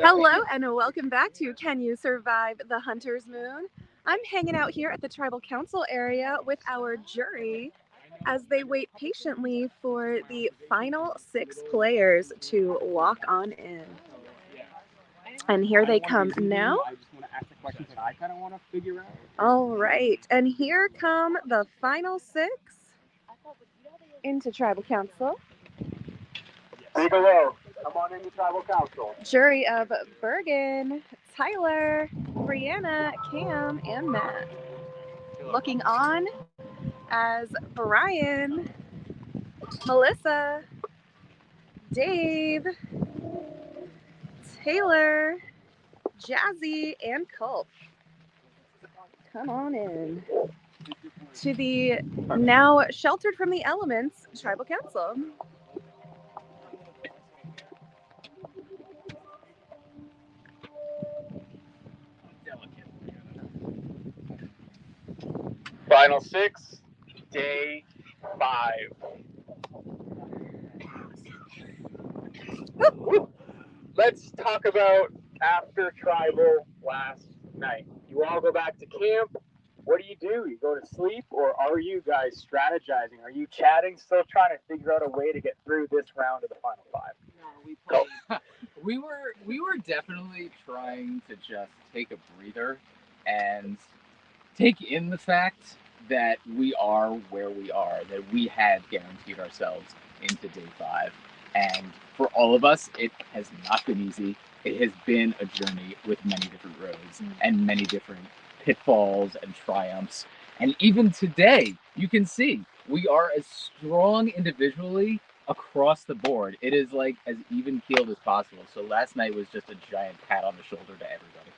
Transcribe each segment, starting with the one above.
Hello and welcome back to Can You Survive the Hunter's Moon? I'm hanging out here at the Tribal Council area with our jury as they wait patiently for the final 6 players to walk on in. And here they come now. I just want to ask the questions that I kind of want to figure out. All right, and here come the final 6 into Tribal Council. Say hello. Come on into Tribal Council. Jury of Bergen, Tyler, Brianna, Cam, and Matt. Looking on as Brian, Melissa, Dave, Taylor, Jazzy, and Culp. Come on in to the now sheltered from the elements Tribal Council. Final 6, day 5. Let's talk about after Tribal last night. You all go back to camp. What do? You go to sleep, or are you guys strategizing? Are you chatting, still trying to figure out a way to get through this round of the final 5? No, we played. we were definitely trying to just take a breather and take in the fact that we are where we are, that we had guaranteed ourselves into day 5. And for all of us, it has not been easy. It has been a journey with many different roads and many different pitfalls and triumphs. And even today, you can see we are as strong individually across the board. It is like as even keeled as possible. So last night was just a giant pat on the shoulder to everybody.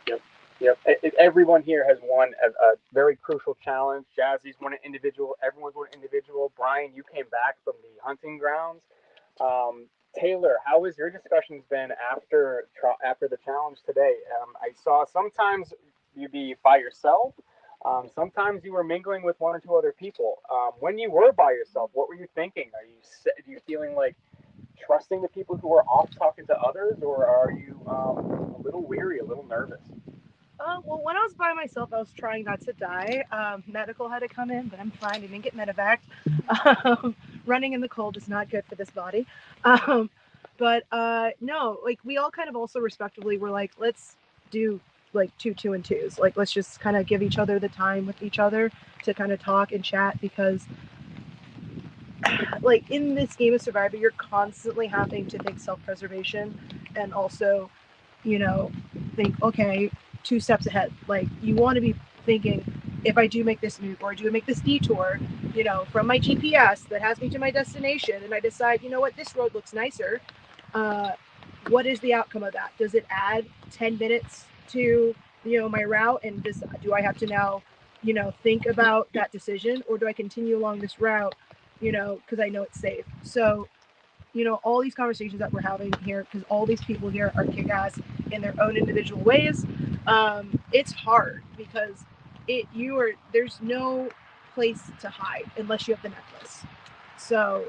Yep. Everyone here has won a very crucial challenge. Jazzy's won an individual. Everyone's won an individual. Brian, you came back from the hunting grounds. Taylor, how has your discussions been after the challenge today? I saw sometimes you be by yourself. Sometimes you were mingling with 1 or 2 other people. When you were by yourself, what were you thinking? Are you feeling like trusting the people who are off talking to others, or are you a little weary, a little nervous? Well, when I was by myself, I was trying not to die. Medical had to come in, but I'm fine. I didn't get medevac. Running in the cold is not good for this body. But no, like we all kind of also respectively were like, let's do like 2 and 2s. Like let's just kind of give each other the time with each other to kind of talk and chat, because like in this game of Survivor, you're constantly having to think self-preservation and also, think, okay, 2 steps ahead. Like you want to be thinking, if I do make this move or I do make this detour, from my GPS that has me to my destination, and I decide, what, this road looks nicer. What is the outcome of that? Does it add 10 minutes to, my route? And do I have to now, think about that decision, or do I continue along this route, because I know it's safe? So, all these conversations that we're having here, because all these people here are kick-ass in their own individual ways. It's hard because there's no place to hide unless you have the necklace. So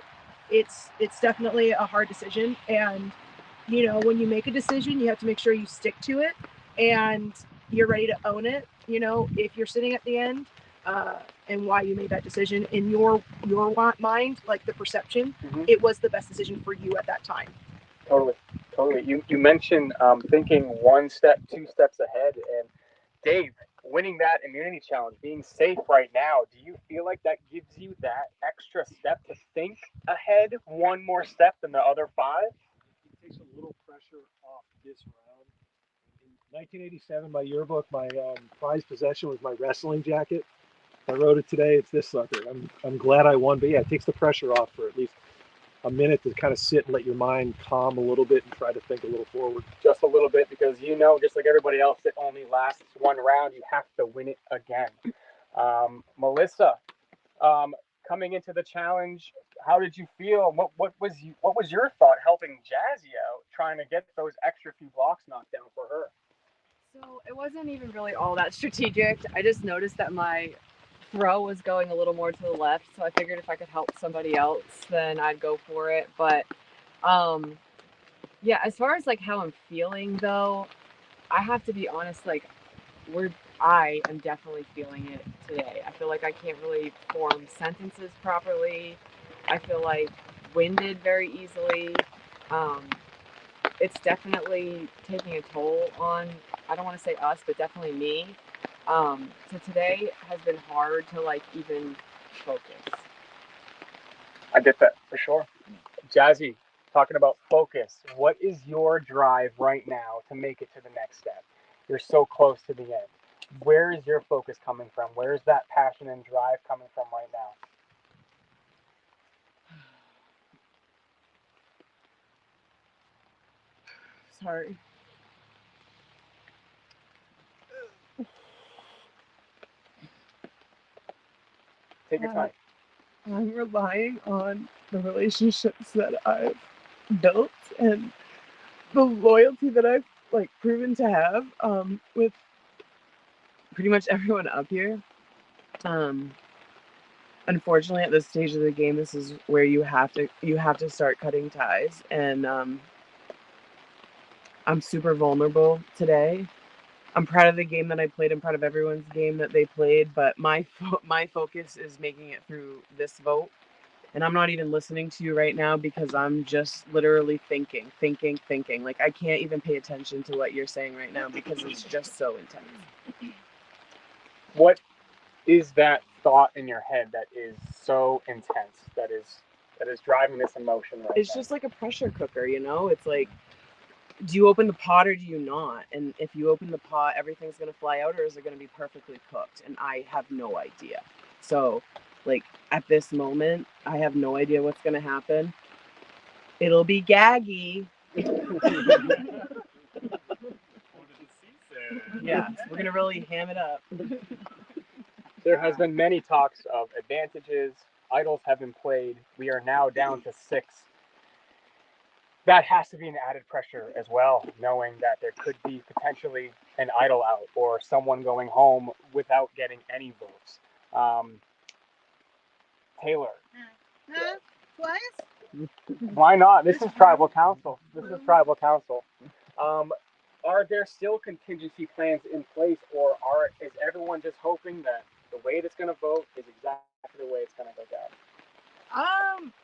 it's definitely a hard decision. And, when you make a decision, you have to make sure you stick to it and you're ready to own it. If you're sitting at the end, and why you made that decision in your mind, like the perception, it was the best decision for you at that time. Totally. You mentioned thinking 1 step, 2 steps ahead, and Dave, winning that immunity challenge, being safe right now, do you feel like that gives you that extra step to think ahead 1 more step than the other 5? It takes a little pressure off this round. In 1987, my yearbook, my prized possession was my wrestling jacket. I wrote it today. It's this sucker. I'm glad I won, but yeah, it takes the pressure off for at least a minute to kind of sit and let your mind calm a little bit and try to think a little forward. Just a little bit, because just like everybody else, it only lasts 1 round. You have to win it again. Melissa, coming into the challenge, how did you feel? What was your thought helping Jazzy out, trying to get those extra few blocks knocked down for her? So it wasn't even really all that strategic. I just noticed that my throw was going a little more to the left, so I figured if I could help somebody else, then I'd go for it. But Yeah, as far as like how I'm feeling though, I have to be honest, like I am definitely feeling it today. I feel like I can't really form sentences properly. I feel like winded very easily. Um, it's definitely taking a toll on, I don't want to say us, but definitely me. So today has been hard to like even focus. I get that for sure. Jazzy, talking about focus, what is your drive right now to make it to the next step? You're so close to the end. Where is your focus coming from? Where is that passion and drive coming from right now? Sorry. Take your time. I'm relying on the relationships that I've built and the loyalty that I've like proven to have with pretty much everyone up here. Unfortunately, at this stage of the game, this is where you have to start cutting ties, and I'm super vulnerable today. I'm proud of the game that I played. I'm proud of everyone's game that they played, but my focus is making it through this vote. And I'm not even listening to you right now because I'm just literally thinking. Like I can't even pay attention to what you're saying right now because it's just so intense. What is that thought in your head that is so intense, that is driving this emotion right It's now? just like a pressure cooker, you know? It's like, do you open the pot or do you not? And if you open the pot, everything's going to fly out, or is it going to be perfectly cooked? And I have no idea. So, like, at this moment, I have no idea what's going to happen. It'll be gaggy. Yeah, we're going to really ham it up. There has been many talks of advantages. Idols have been played. We are now down to 6. That has to be an added pressure as well, knowing that there could be potentially an idol out or someone going home without getting any votes. Taylor, why not? This is tribal council. Are there still contingency plans in place, or is everyone just hoping that the way it's going to vote is exactly the way it's going to go down?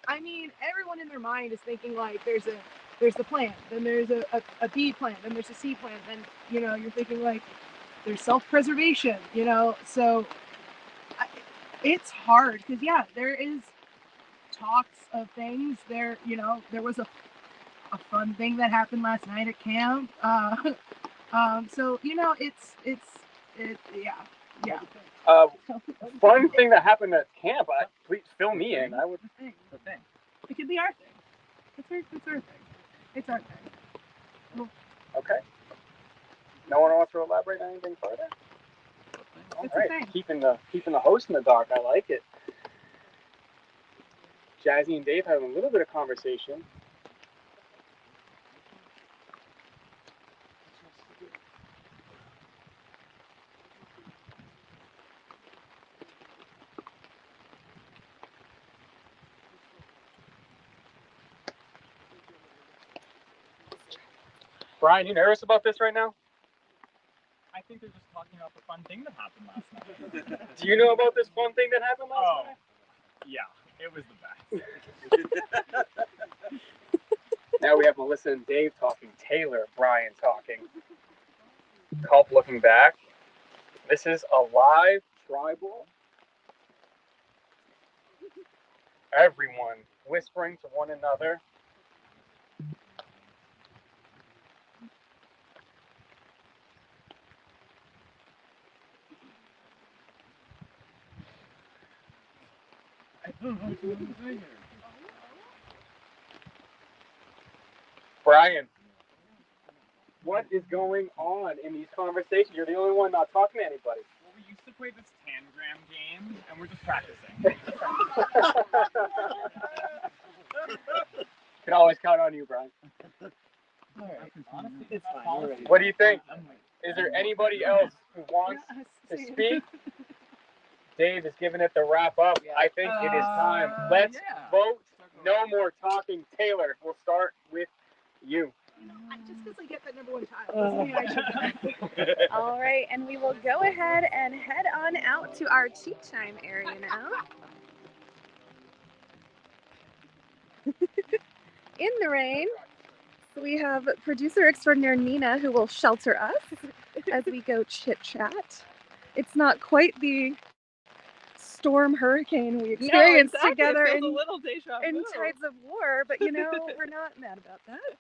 I mean, everyone in their mind is thinking like there's the plan, then there's a B plan, then there's a C plan, then you're thinking like there's self-preservation, so it's hard because there is talks of things there. There was a fun thing that happened last night at camp. So yeah. Fun thing that happened at camp. Please fill me in. I would. The thing. It could be our thing. It's our thing. It's our thing. Okay. No one wants to elaborate on anything further. All It's right. Keeping the host in the dark. I like it. Jazzy and Dave having a little bit of conversation. Brian, you nervous about this right now? I think they're just talking about the fun thing that happened last night. Do you know about this fun thing that happened last night? Yeah, it was the best. Now we have Melissa and Dave talking, Taylor, Brian talking. Culp looking back. This is a live tribal. Everyone whispering to one another. Brian, what is going on in these conversations? You're the only one not talking to anybody. Well, we used to play this tangram game, and we're just practicing. Can always count on you, Brian. All right. Honestly, It's fine. What do you think? Is there anybody else who wants to speak? Dave is giving it the wrap up. I think it is time. Let's vote. No more talking. Taylor, we'll start with you. All right, and we will go ahead and head on out to our tea time area now. In the rain, we have producer extraordinaire Nina, who will shelter us as we go chit-chat. It's not quite the storm hurricane we experienced together in Tides of War, but you know, we're not mad about that.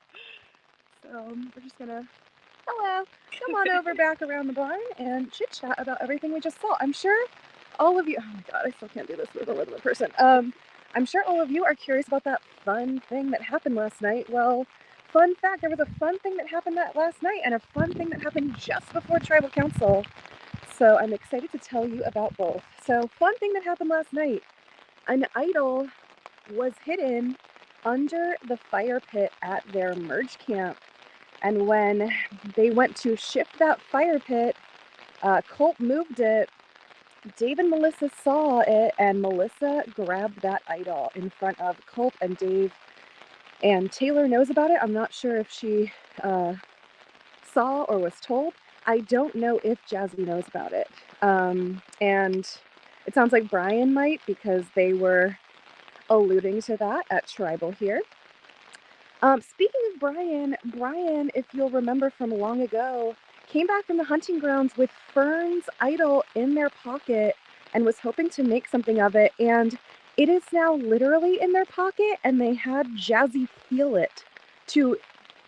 So we're just gonna, hello, come on over back around the barn and chit chat about everything we just saw. I'm sure all of you, oh my god, I still can't do this with a little person. I'm sure all of you are curious about that fun thing that happened last night. Well, fun fact, there was a fun thing that happened last night and a fun thing that happened just before Tribal Council. So I'm excited to tell you about both. So fun thing that happened last night, an idol was hidden under the fire pit at their merge camp. And when they went to shift that fire pit, Colt moved it. Dave and Melissa saw it, and Melissa grabbed that idol in front of Colt and Dave. And Taylor knows about it. I'm not sure if she saw or was told. I don't know if Jazzy knows about it. And it sounds like Brian might, because they were alluding to that at Tribal here. Speaking of Brian, if you'll remember from long ago, came back from the hunting grounds with Fern's idol in their pocket and was hoping to make something of it. And it is now literally in their pocket, and they had Jazzy feel it to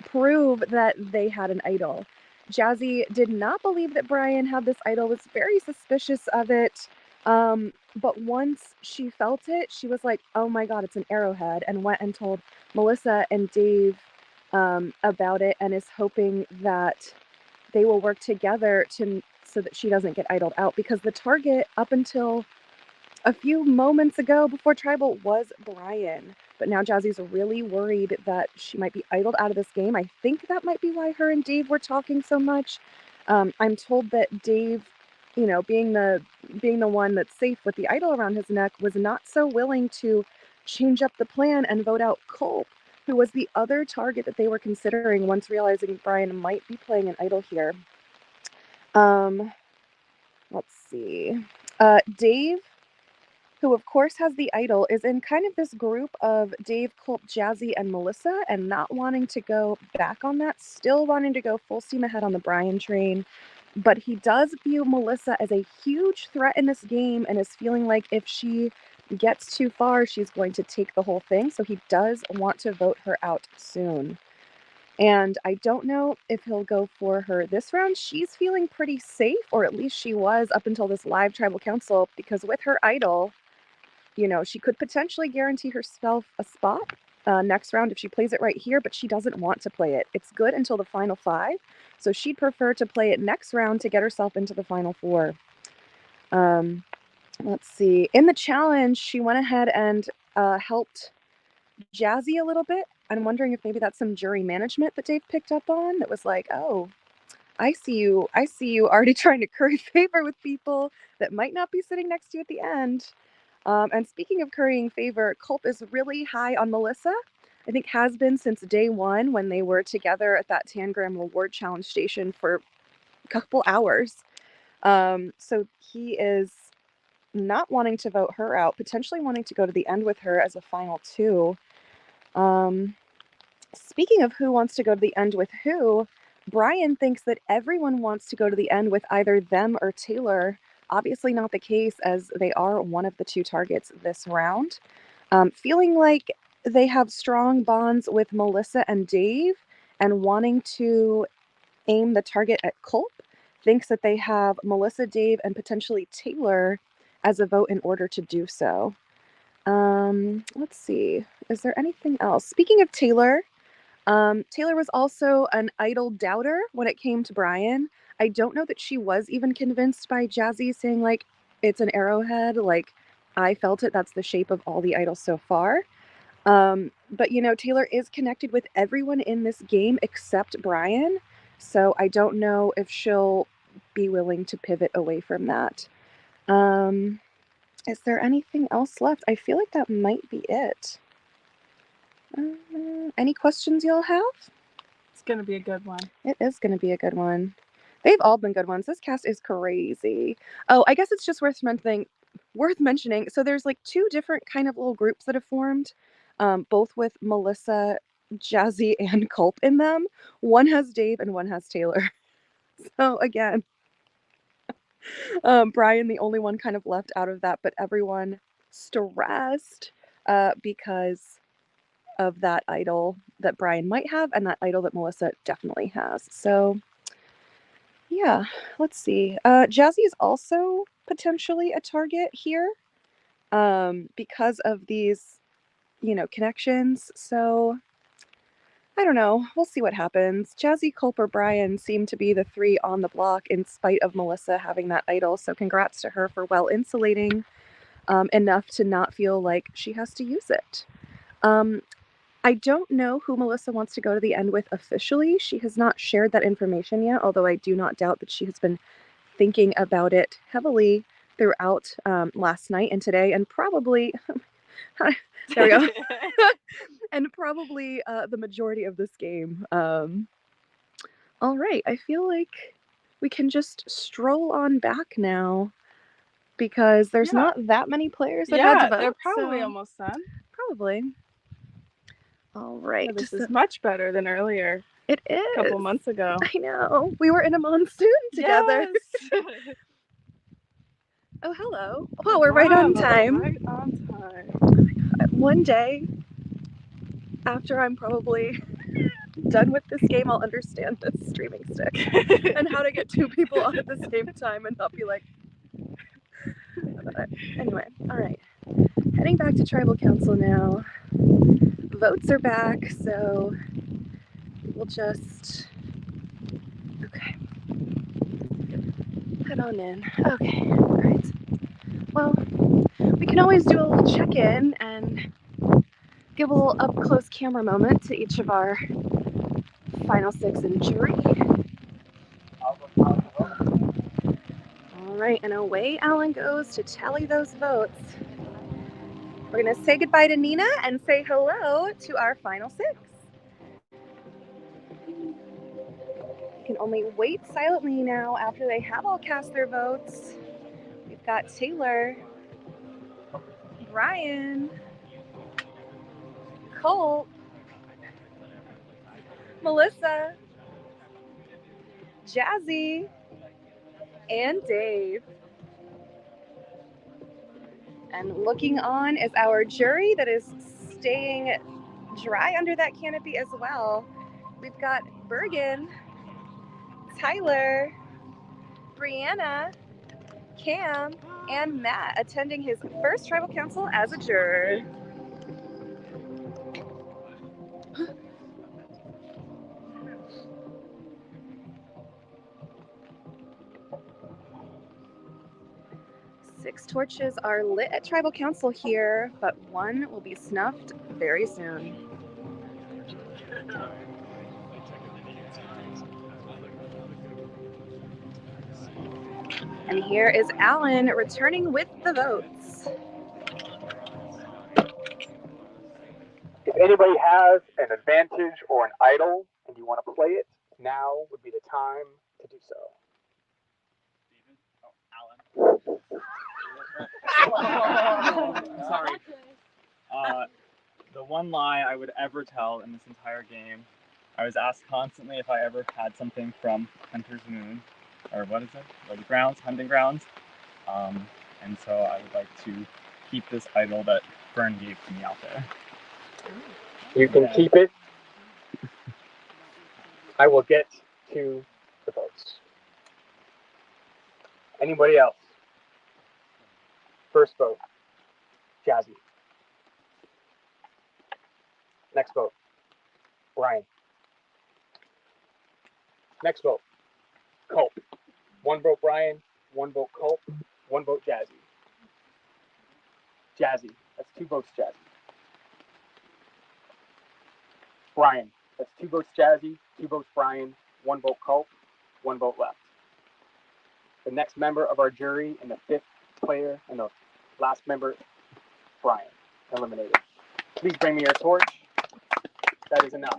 prove that they had an idol. Jazzy did not believe that Brian had this idol, was very suspicious of it. But once she felt it, she was like, oh my god, it's an arrowhead, and went and told Melissa and Dave about it, and is hoping that they will work together so that she doesn't get idled out, because the target up until a few moments ago before Tribal was Brian. But now Jazzy's really worried that she might be idled out of this game. I think that might be why her and Dave were talking so much. I'm told that Dave, you know, being the one that's safe with the idol around his neck, was not so willing to change up the plan and vote out Culp, who was the other target that they were considering once realizing Brian might be playing an idol here. Let's see. Dave, who of course has the idol, is in kind of this group of Dave, Culp, Jazzy, and Melissa, and not wanting to go back on that, still wanting to go full steam ahead on the Brian train. But he does view Melissa as a huge threat in this game, and is feeling like if she gets too far, she's going to take the whole thing. So he does want to vote her out soon. And I don't know if he'll go for her this round. She's feeling pretty safe, or at least she was up until this live tribal council, because with her idol, you know, she could potentially guarantee herself a spot next round if she plays it right here, but she doesn't want to play it. It's good until the final 5, so she'd prefer to play it next round to get herself into the final 4. Let's see. In the challenge, she went ahead and helped Jazzy a little bit. I'm wondering if maybe that's some jury management that Dave picked up on, that was like, oh, I see you already trying to curry favor with people that might not be sitting next to you at the end. And speaking of currying favor, Culp is really high on Melissa. I think has been since day one, when they were together at that Tangram Reward Challenge station for a couple hours. So he is not wanting to vote her out, potentially wanting to go to the end with her as a final 2. Speaking of who wants to go to the end with who, Brian thinks that everyone wants to go to the end with either them or Taylor. Obviously not the case, as they are one of the 2 targets this round. Feeling like they have strong bonds with Melissa and Dave, and wanting to aim the target at Culp, thinks that they have Melissa, Dave, and potentially Taylor as a vote in order to do so. Let's see. Is there anything else? Speaking of Taylor, Taylor was also an idol doubter when it came to Brian. I don't know that she was even convinced by Jazzy saying, like, it's an arrowhead. Like, I felt it. That's the shape of all the idols so far. But, you know, Taylor is connected with everyone in this game except Brian. So I don't know if she'll be willing to pivot away from that. Is there anything else left? I feel like that might be it. Any questions y'all have? It's gonna be a good one. It is going to be a good one. They've all been good ones. This cast is crazy. Oh, I guess it's just worth mentioning. So there's like two different kind of little groups that have formed, both with Melissa, Jazzy, and Culp in them. One has Dave and one has Taylor. So again, Brian, the only one kind of left out of that, but everyone stressed because of that idol that Brian might have and that idol that Melissa definitely has. So yeah, let's see. Jazzy is also potentially a target here because of these, connections. So I don't know. We'll see what happens. Jazzy, Culp, or Brian seem to be the three on the block in spite of Melissa having that idol. So congrats to her for well insulating enough to not feel like she has to use it. I don't know who Melissa wants to go to the end with officially. She has not shared that information yet, although I do not doubt that she has been thinking about it heavily throughout last night and today, and probably, there we go, and probably the majority of this game. All right, I feel like we can just stroll on back now because there's not that many players that had to vote. They're probably so almost done. probably. All right. Yeah, this is much better than earlier. It is. A couple months ago. I know. We were in a monsoon together. Yes. Oh, hello. Well, we're right on time. Right on time. One day, after I'm probably done with this game, I'll understand this streaming stick and how to get two people on at the same time and not be like. Anyway, all right. Heading back to Tribal Council now. Votes are back, so we'll just. Okay. Head on in. Okay. All right. Well, we can always do a little check-in and give a little up-close camera moment to each of our final six in jury. All right, and away Alan goes to tally those votes. We're going to say goodbye to Nina and say hello to our final six. You can only wait silently now after they have all cast their votes. We've got Taylor, Brian, Colt, Melissa, Jazzy, and Dave. And looking on is our jury that is staying dry under that canopy as well. We've got Bergen, Tyler, Brianna, Cam, and Matt attending his first tribal council as a juror. Six torches are lit at tribal council here, but one will be snuffed very soon. And here is Alan returning with the votes. If anybody has an advantage or an idol and you want to play it, now would be the time to do so. I'm sorry. The one lie I would ever tell in this entire game, I was asked constantly if I ever had something from Hunter's Moon, or what is it? Or the grounds, hunting grounds. And so I would like to keep this idol that Fern gave to me out there. You can keep it. I will get to the votes. Anybody else? First vote, Jazzy. Next vote, Brian. Next vote, Culp. One vote Brian, one vote Culp, one vote Jazzy. Jazzy, that's two votes Jazzy. Brian, that's two votes Jazzy, two votes Brian, one vote Culp, one vote left. The next member of our jury and the fifth player and the last member, Brian, eliminated. Please bring me your torch. That is enough.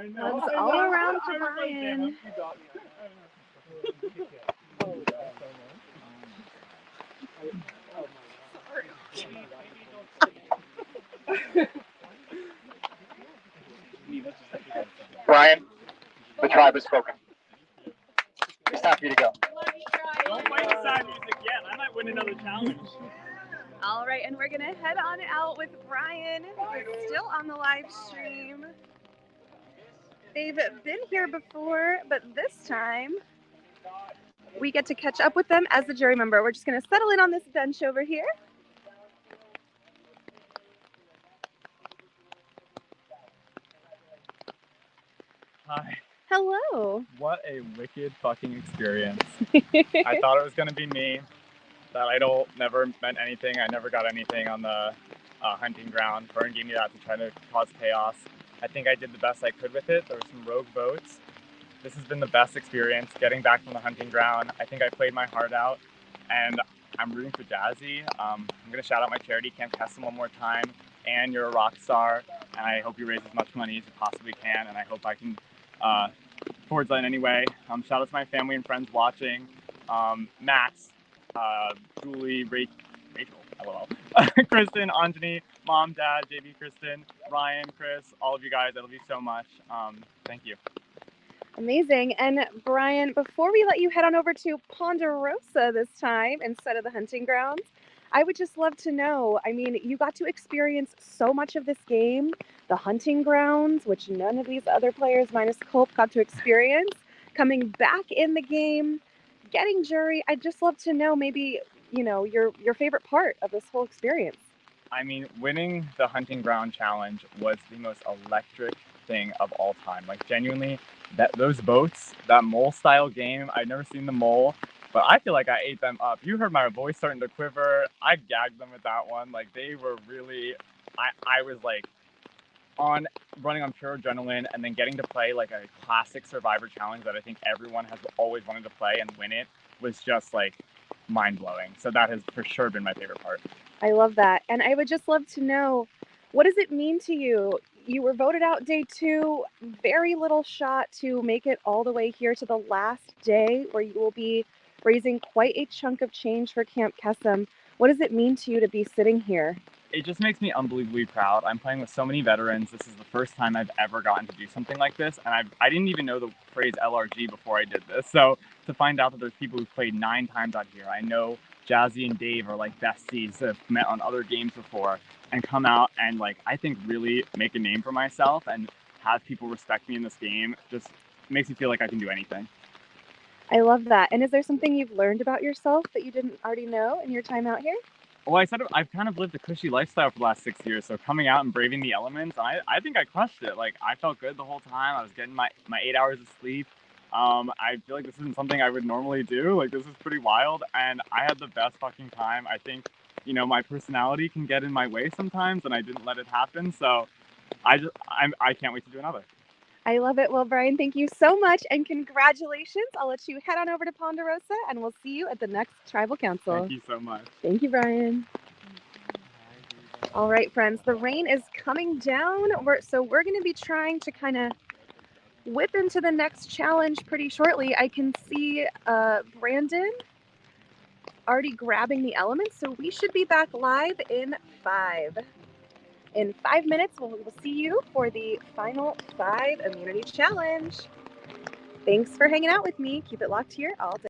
Hugs all around for Brian. Brian, the tribe has spoken. It's time for you to go. Don't fight the side music yet. I might win another challenge. All right, and we're gonna head on out with Brian, who's still on the live stream. They've been here before, but this time we get to catch up with them as the jury member. We're just gonna settle in on this bench over here. Hi. Hello. What a wicked fucking experience. I thought it was gonna be me. That idol never meant anything. I never got anything on the hunting ground. Vern gave me that to try to cause chaos. I think I did the best I could with it. There were some rogue votes. This has been the best experience, getting back from the hunting ground. I think I played my heart out, and I'm rooting for Jazzy. I'm gonna shout out my charity, Camp Kesson, one more time. And you're a rock star, and I hope you raise as much money as you possibly can, and I hope I can forward that in any way. Shout out to my family and friends watching. Max, Julie, Rachel, LOL, Kristen, Anjani, Mom, Dad, JB, Kristen, Ryan, Chris, all of you guys, I love you so much. Thank you. Amazing. And Brian, before we let you head on over to Ponderosa this time instead of the hunting grounds, I would just love to know, I mean, you got to experience so much of this game, the hunting grounds, which none of these other players minus Culp got to experience, coming back in the game, getting jury. I'd just love to know maybe, you know, your favorite part of this whole experience. I mean, winning the hunting ground challenge was the most electric thing of all time. Like, genuinely, those boats, that mole style game, I'd never seen the mole, but I feel like I ate them up. You heard my voice starting to quiver. I gagged them with that one. Like, they were really, I was like running on pure adrenaline, and then getting to play like a classic Survivor challenge that I think everyone has always wanted to play and win it was just like mind-blowing. So that has for sure been my favorite part. I love that. And I would just love to know, what does it mean to you? You were voted out day 2, very little shot to make it all the way here to the last day where you will be raising quite a chunk of change for Camp Kesson. What does it mean to you to be sitting here? It just makes me unbelievably proud. I'm playing with so many veterans. This is the first time I've ever gotten to do something like this. And I didn't even know the phrase LRG before I did this. So to find out that there's people who've played 9 times out here, I know Jazzy and Dave are like besties that have met on other games before, and come out and like, I think really make a name for myself and have people respect me in this game. Just makes me feel like I can do anything. I love that. And is there something you've learned about yourself that you didn't already know in your time out here? Well, I've kind of lived a cushy lifestyle for the last 6 years, so coming out and braving the elements, I think I crushed it. Like, I felt good the whole time. I was getting my 8 hours of sleep. I feel like this isn't something I would normally do. Like, this is pretty wild, and I had the best fucking time. I think, you know, my personality can get in my way sometimes, and I didn't let it happen. So I can't wait to do another. I love it. Well, Brian, thank you so much, and congratulations. I'll let you head on over to Ponderosa, and we'll see you at the next Tribal Council. Thank you so much. Thank you, Brian. All right, friends, the rain is coming down, so we're going to be trying to kind of whip into the next challenge pretty shortly. I can see Brandon already grabbing the elements, so we should be back live in 5. In 5 minutes, we'll see you for the final 5 immunity challenge. Thanks for hanging out with me. Keep it locked here all day.